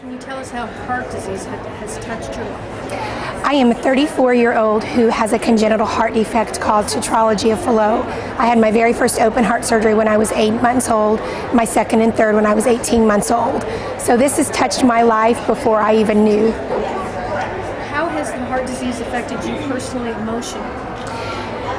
Can you tell us how heart disease has touched your life? I am a 34-year-old who has a congenital heart defect called tetralogy of Fallot. I had my very first open heart surgery when I was 8 months old, my second and third when I was 18 months old. So this has touched my life before I even knew. How has the heart disease affected you personally, emotionally?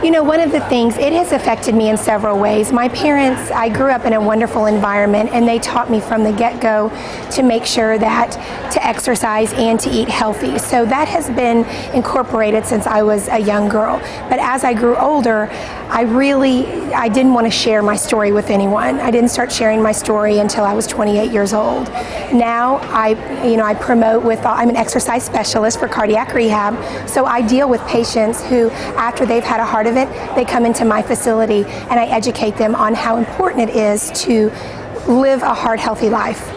You know, one of the things, it has affected me in several ways. My parents, I grew up in a wonderful environment, and they taught me from the get-go to make sure that to exercise and to eat healthy. So that has been incorporated since I was a young girl. But as I grew older, I didn't want to share my story with anyone. I didn't start sharing my story until I was 28 years old. Now I promote I'm an exercise specialist for cardiac rehab, so I deal with patients who, after they've had a heart event, they come into my facility and I educate them on how important it is to live a heart healthy life.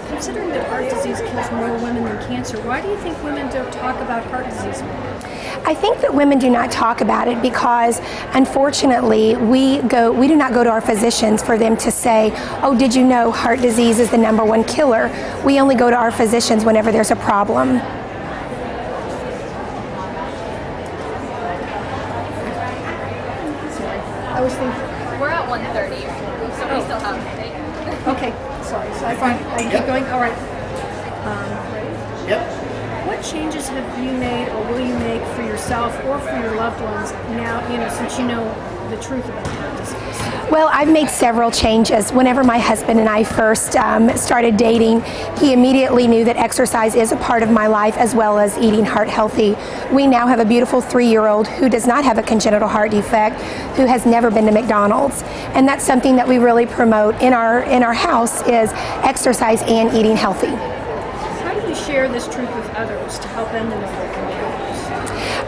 Considering that heart disease kills more women than cancer, why do you think women don't talk about heart disease more? I think that women do not talk about it because, unfortunately, we do not go to our physicians for them to say, oh, did you know heart disease is the #1 killer? We only go to our physicians whenever there's a problem. I was thinking, we're at 1:30, so we still have to take. Okay, sorry. So I keep going. All right. Ready? Yep. What changes have you made, or will you make for yourself or for your loved ones now? Since you know the truth about heart disease. Well, I've made several changes. Whenever my husband and I first started dating, he immediately knew that exercise is a part of my life as well as eating heart healthy. We now have a beautiful 3-year-old who does not have a congenital heart defect, who has never been to McDonald's. And that's something that we really promote in our house is exercise and eating healthy. How do you share this truth with others to help them to know they can do this?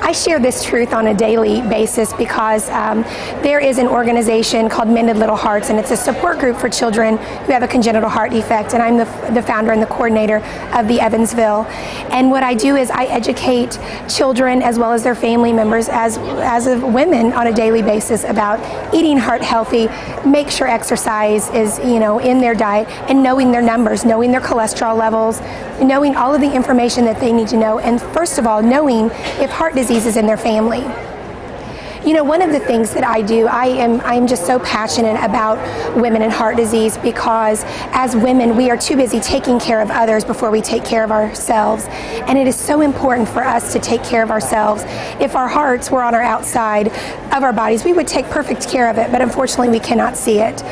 I share this truth on a daily basis because there is an organization called Mended Little Hearts, and it's a support group for children who have a congenital heart defect, and I'm the founder and the coordinator of the Evansville. And what I do is I educate children as well as their family members as women on a daily basis about eating heart healthy, make sure exercise is in their diet, and knowing their numbers, knowing their cholesterol levels, knowing all of the information that they need to know, and first of all, knowing if heart disease is in their family. One of the things that I do, I am just so passionate about women and heart disease because as women, we are too busy taking care of others before we take care of ourselves. And it is so important for us to take care of ourselves. If our hearts were on our outside of our bodies, we would take perfect care of it, but unfortunately we cannot see it.